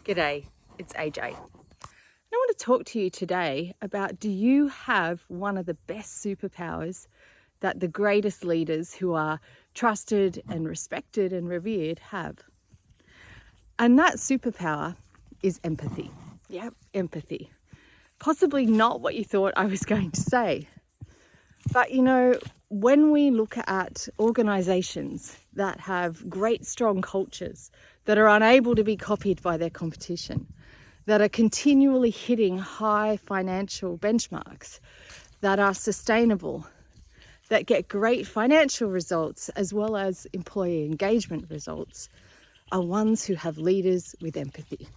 G'day, it's AJ. I want to talk to you today about, do you have one of the best superpowers that the greatest leaders who are trusted and respected and revered have? And that superpower is empathy. Yep, empathy. Possibly not what you thought I was going to say. But you know, when we look at organizations that have great, strong cultures that are unable to be copied by their competition, that are continually hitting high financial benchmarks, that are sustainable, that get great financial results as well as employee engagement results, are ones who have leaders with empathy.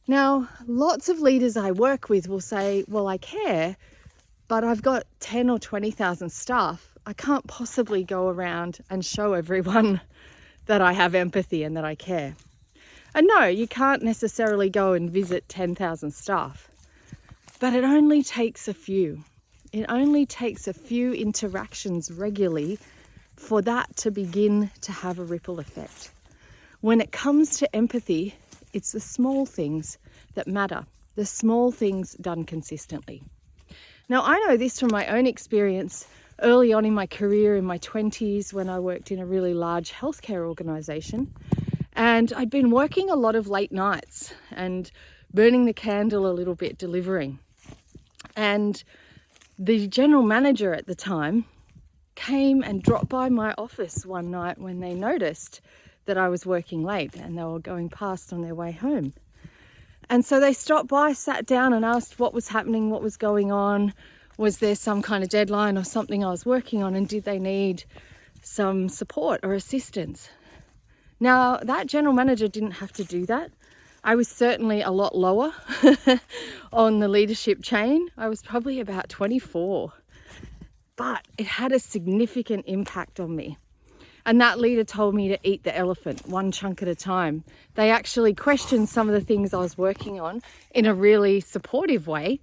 Now, lots of leaders I work with will say, well, I care, but I've got 10 or 20,000 staff. I can't possibly go around and show everyone that I have empathy and that I care. And no, you can't necessarily go and visit 10,000 staff, but it only takes a few. It only takes a few interactions regularly for that to begin to have a ripple effect. When it comes to empathy, it's the small things that matter, the small things done consistently. Now, I know this from my own experience early on in my career in my 20s when I worked in a really large healthcare organisation. And I'd been working a lot of late nights and burning the candle a little bit, delivering. And the general manager at the time came and dropped by my office one night when they noticed that I was working late and they were going past on their way home. And so they stopped by, sat down and asked what was happening, what was going on. Was there some kind of deadline or something I was working on, and did they need some support or assistance? Now, that general manager didn't have to do that. I was certainly a lot lower on the leadership chain. I was probably about 24, but it had a significant impact on me. And that leader told me to eat the elephant one chunk at a time. They actually questioned some of the things I was working on in a really supportive way.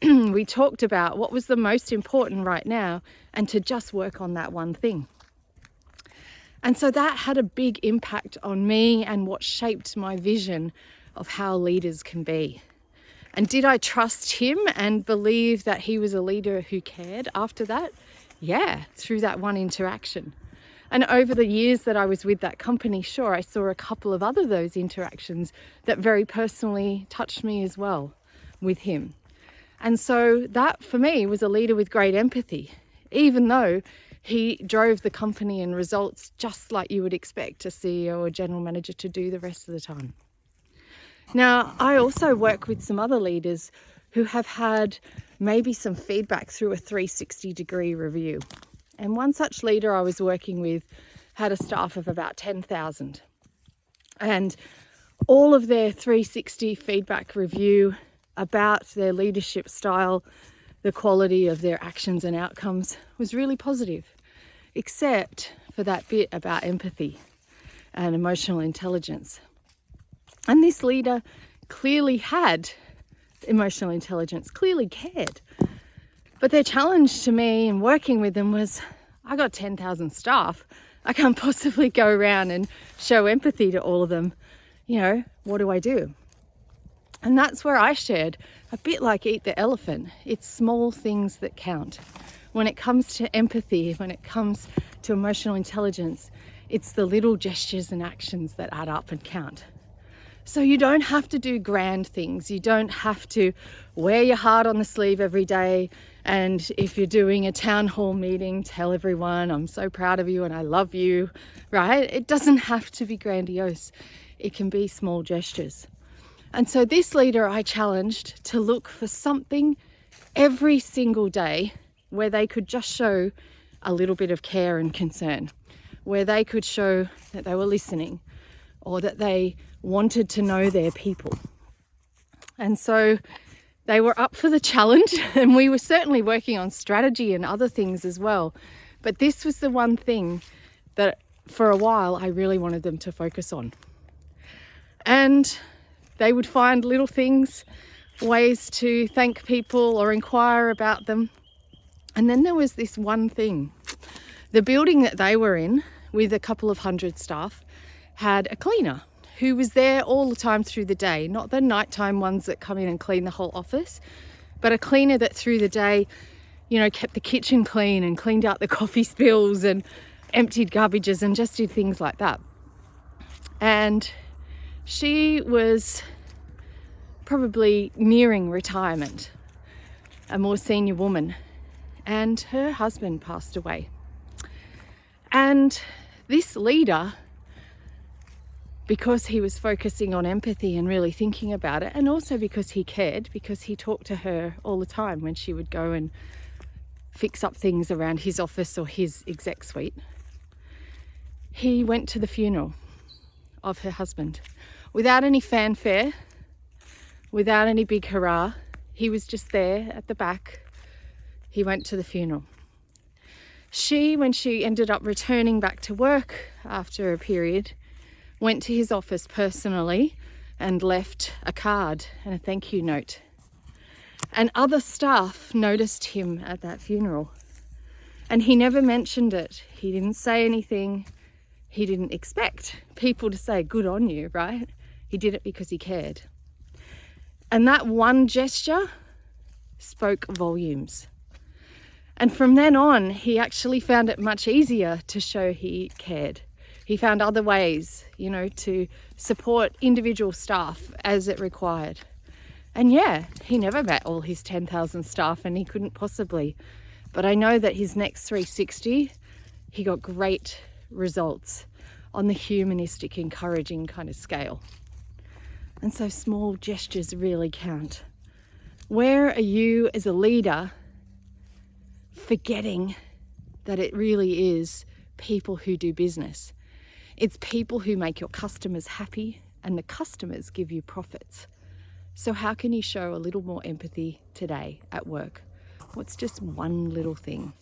We talked about what was the most important right now and to just work on that one thing. And so that had a big impact on me and what shaped my vision of how leaders can be. And did I trust him and believe that he was a leader who cared after that? Yeah, through that one interaction. And over the years that I was with that company, sure, I saw a couple of other those interactions that very personally touched me as well with him. And so that for me was a leader with great empathy, even though he drove the company and results just like you would expect a CEO or general manager to do the rest of the time. Now, I also work with some other leaders who have had maybe some feedback through a 360-degree review. And one such leader I was working with had a staff of about 10,000. And all of their 360 feedback review about their leadership style, the quality of their actions and outcomes was really positive, except for that bit about empathy and emotional intelligence. And this leader clearly had emotional intelligence, clearly cared. But their challenge to me in working with them was, I got 10,000 staff. I can't possibly go around and show empathy to all of them. You know, what do I do? And that's where I shared, a bit like eat the elephant. It's small things that count. When it comes to empathy, when it comes to emotional intelligence, it's the little gestures and actions that add up and count. So you don't have to do grand things. You don't have to wear your heart on the sleeve every day. And if you're doing a town hall meeting, tell everyone, I'm so proud of you and I love you, right? It doesn't have to be grandiose. It can be small gestures. And so this leader I challenged to look for something every single day where they could just show a little bit of care and concern, where they could show that they were listening or that they wanted to know their people. And so they were up for the challenge, and we were certainly working on strategy and other things as well. But this was the one thing that for a while I really wanted them to focus on. And they would find little things, ways to thank people or inquire about them. And then there was this one thing. The building that they were in, with a couple of hundred staff, had a cleaner who was there all the time through the day, not the nighttime ones that come in and clean the whole office, but a cleaner that through the day, you know, kept the kitchen clean and cleaned out the coffee spills and emptied garbages and just did things like that. And she was probably nearing retirement, a more senior woman, and her husband passed away. And this leader, because he was focusing on empathy and really thinking about it, and also because he cared, because he talked to her all the time when she would go and fix up things around his office or his exec suite, he went to the funeral of her husband without any fanfare, without any big hurrah. He was just there at the back. He went to the funeral. She, when she ended up returning back to work after a period, went to his office personally and left a card and a thank you note. And other staff noticed him at that funeral, and he never mentioned it. He didn't say anything. He didn't expect people to say good on you, right? He did it because he cared. And that one gesture spoke volumes. And from then on, he actually found it much easier to show he cared. He found other ways, you know, to support individual staff as it required. And yeah, he never met all his 10,000 staff, and he couldn't possibly. But I know that his next 360, he got great results on the humanistic, encouraging kind of scale. And so small gestures really count. Where are you as a leader forgetting that it really is people who do business? It's people who make your customers happy, and the customers give you profits. So how can you show a little more empathy today at work? What's just one little thing?